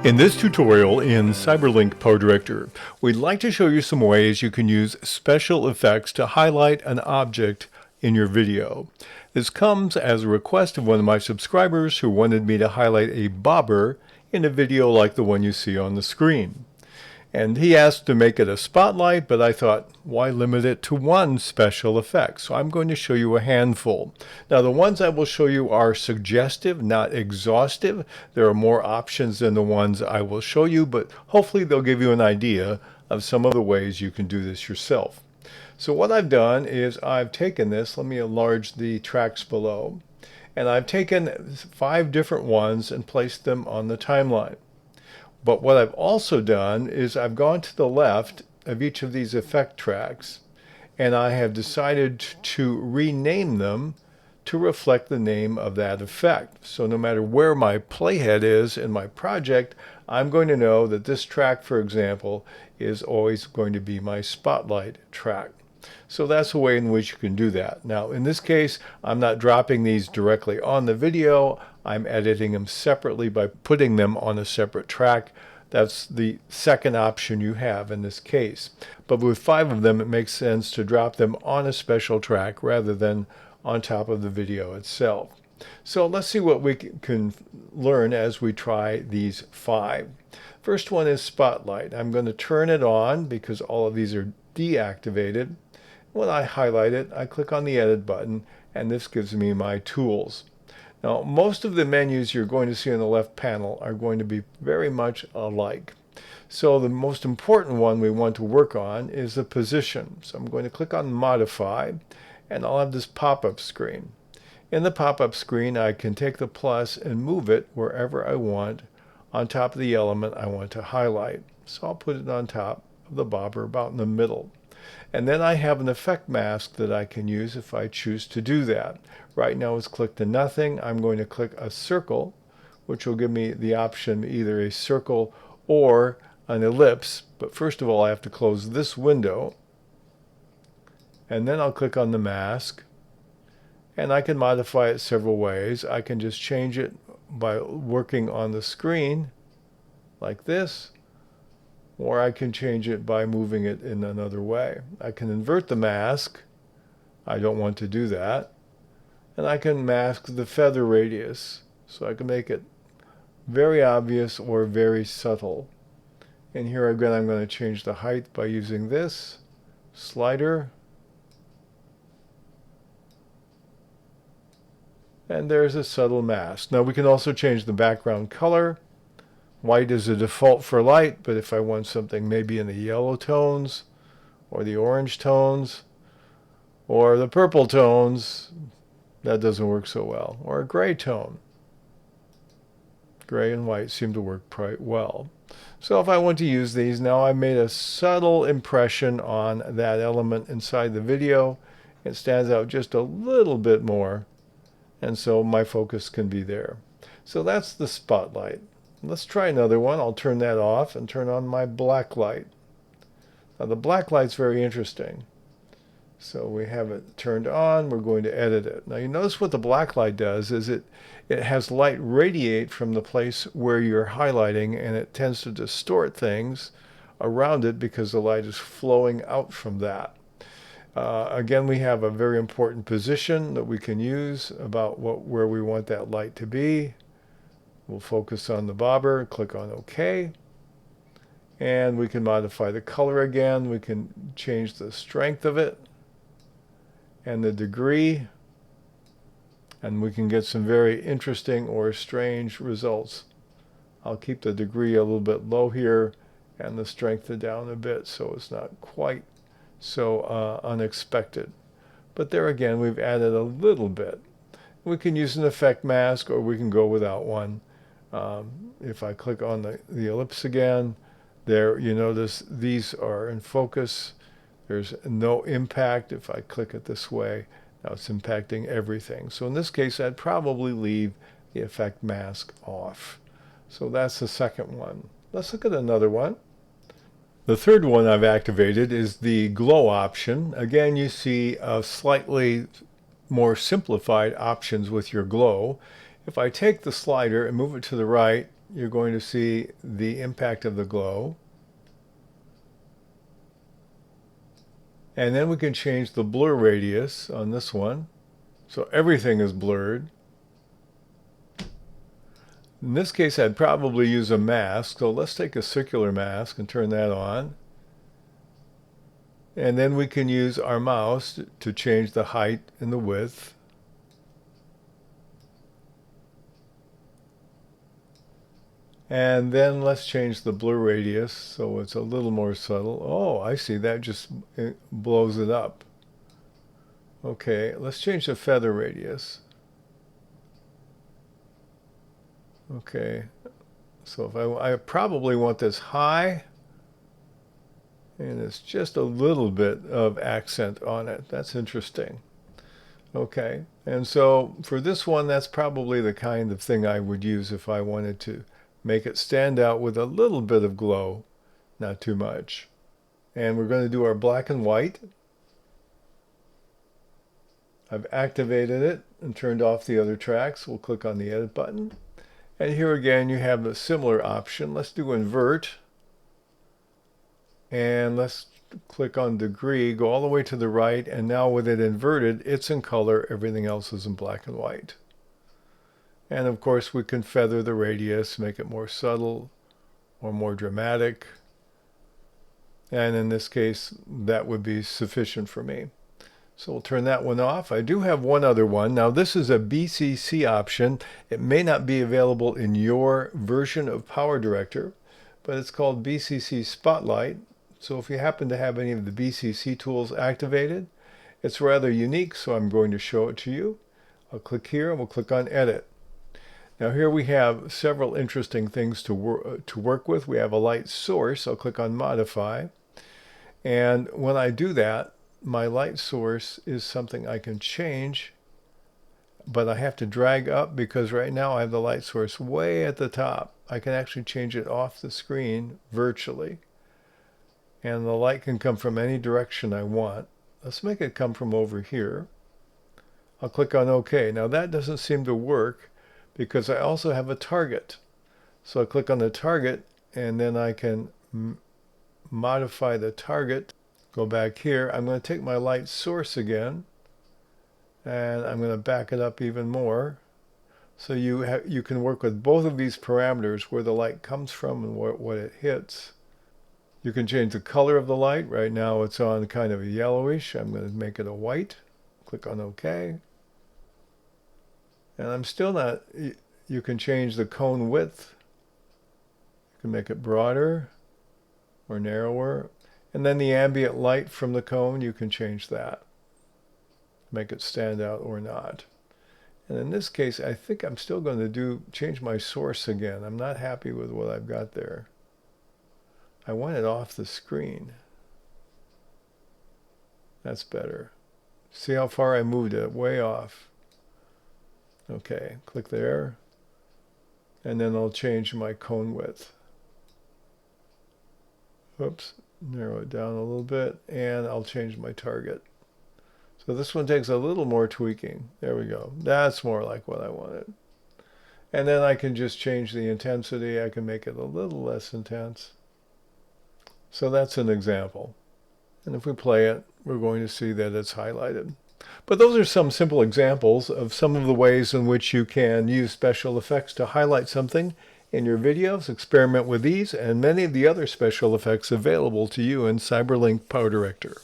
In this tutorial in CyberLink PowerDirector, we'd like to show you some ways you can use special effects to highlight an object in your video. This comes as a request of one of my subscribers who wanted me to highlight a bobber in a video like the one you see on the screen. And he asked to make it a spotlight, but I thought, why limit it to one special effect? So I'm going to show you a handful. Now, the ones I will show you are suggestive, not exhaustive. There are more options than the ones I will show you, but hopefully they'll give you an idea of some of the ways you can do this yourself. So what I've done is I've taken this, let me enlarge the tracks below, and I've taken 5 different ones and placed them on the timeline. But what I've also done is I've gone to the left of each of these effect tracks, and I have decided to rename them to reflect the name of that effect. So no matter where my playhead is in my project, I'm going to know that this track, for example, is always going to be my spotlight track. So that's a way in which you can do that. Now, in this case, I'm not dropping these directly on the video. I'm editing them separately by putting them on a separate track. That's the second option you have in this case. But with 5 of them, it makes sense to drop them on a special track rather than on top of the video itself. So let's see what we can learn as we try these 5. First one is Spotlight. I'm going to turn it on because all of these are deactivated. When I highlight it, I click on the Edit button, and this gives me my tools. Now, most of the menus you're going to see on the left panel are going to be very much alike. So the most important one we want to work on is the position. So I'm going to click on Modify, and I'll have this pop-up screen. In the pop-up screen, I can take the plus and move it wherever I want on top of the element I want to highlight. So I'll put it on top of the bobber about in the middle. And then I have an effect mask that I can use if I choose to do that. Right now it's click to nothing. I'm going to click a circle, which will give me the option either a circle or an ellipse. But first of all, I have to close this window. And then I'll click on the mask. And I can modify it several ways. I can just change it by working on the screen like this. Or I can change it by moving it in another way. I can invert the mask. I don't want to do that. And I can mask the feather radius. So I can make it very obvious or very subtle. And here again, I'm going to change the height by using this slider. And there's a subtle mask. Now we can also change the background color. White is a default for light, but if I want something maybe in the yellow tones, or the orange tones, or the purple tones, that doesn't work so well. Or a gray tone. Gray and white seem to work quite well. So if I want to use these, now I've made a subtle impression on that element inside the video. It stands out just a little bit more, and so my focus can be there. So that's the spotlight. Let's try another one. I'll turn that off and turn on my black light. Now the black light's very interesting. So we have it turned on. We're going to edit it. Now you notice what the black light does is it has light radiate from the place where you're highlighting, and it tends to distort things around it because the light is flowing out from that. Again, we have a very important position that we can use about where we want that light to be. We'll focus on the bobber, click on OK, and we can modify the color again. We can change the strength of it and the degree, and we can get some very interesting or strange results. I'll keep the degree a little bit low here and the strength down a bit so it's not quite so unexpected. But there again, we've added a little bit. We can use an effect mask, or we can go without one. If I click on the ellipse again, there you notice these are in focus. There's no impact. If I click it this way, now it's impacting everything. So in this case, I'd probably leave the effect mask off. So that's the second one. Let's look at another one. The third one I've activated is the glow option. Again, you see slightly more simplified options with your glow. If I take the slider and move it to the right, you're going to see the impact of the glow. And then we can change the blur radius on this one. So everything is blurred. In this case, I'd probably use a mask. So let's take a circular mask and turn that on. And then we can use our mouse to change the height and the width. And then let's change the blur radius so it's a little more subtle. Oh, I see, that just blows it up. Okay, let's change the feather radius. Okay, so if I probably want this high, and it's just a little bit of accent on it. That's interesting. Okay, and so for this one, that's probably the kind of thing I would use if I wanted to make it stand out with a little bit of glow, not too much. And we're going to do our black and white. I've activated it and turned off the other tracks. We'll click on the edit button. And here again, you have a similar option. Let's do invert. And let's click on degree, go all the way to the right. And now with it inverted, it's in color. Everything else is in black and white. And of course, we can feather the radius, make it more subtle or more dramatic. And in this case, that would be sufficient for me. So we'll turn that one off. I do have one other one. Now this is a BCC option. It may not be available in your version of PowerDirector, but it's called BCC Spotlight. So if you happen to have any of the BCC tools activated, it's rather unique, so I'm going to show it to you. I'll click here and we'll click on Edit. Now here we have several interesting things to work with. We have a light source. I'll click on Modify. And when I do that, my light source is something I can change, but I have to drag up because right now I have the light source way at the top. I can actually change it off the screen virtually. And the light can come from any direction I want. Let's make it come from over here. I'll click on OK. Now that doesn't seem to work because I also have a target. So I click on the target and then I can modify the target. Go back here. I'm going to take my light source again and I'm going to back it up even more. So you can work with both of these parameters, where the light comes from and what it hits. You can change the color of the light. Right now it's on kind of a yellowish. I'm going to make it a white. Click on OK. And I'm still not, you can change the cone width. You can make it broader or narrower. And then the ambient light from the cone, you can change that. Make it stand out or not. And in this case, I think I'm still going to change my source again. I'm not happy with what I've got there. I want it off the screen. That's better. See how far I moved it? Way off. Okay, click there. And then I'll change my cone width. Oops, narrow it down a little bit. And I'll change my target. So this one takes a little more tweaking. There we go. That's more like what I wanted. And then I can just change the intensity. I can make it a little less intense. So that's an example. And if we play it, we're going to see that it's highlighted. But those are some simple examples of some of the ways in which you can use special effects to highlight something in your videos. Experiment with these and many of the other special effects available to you in CyberLink PowerDirector.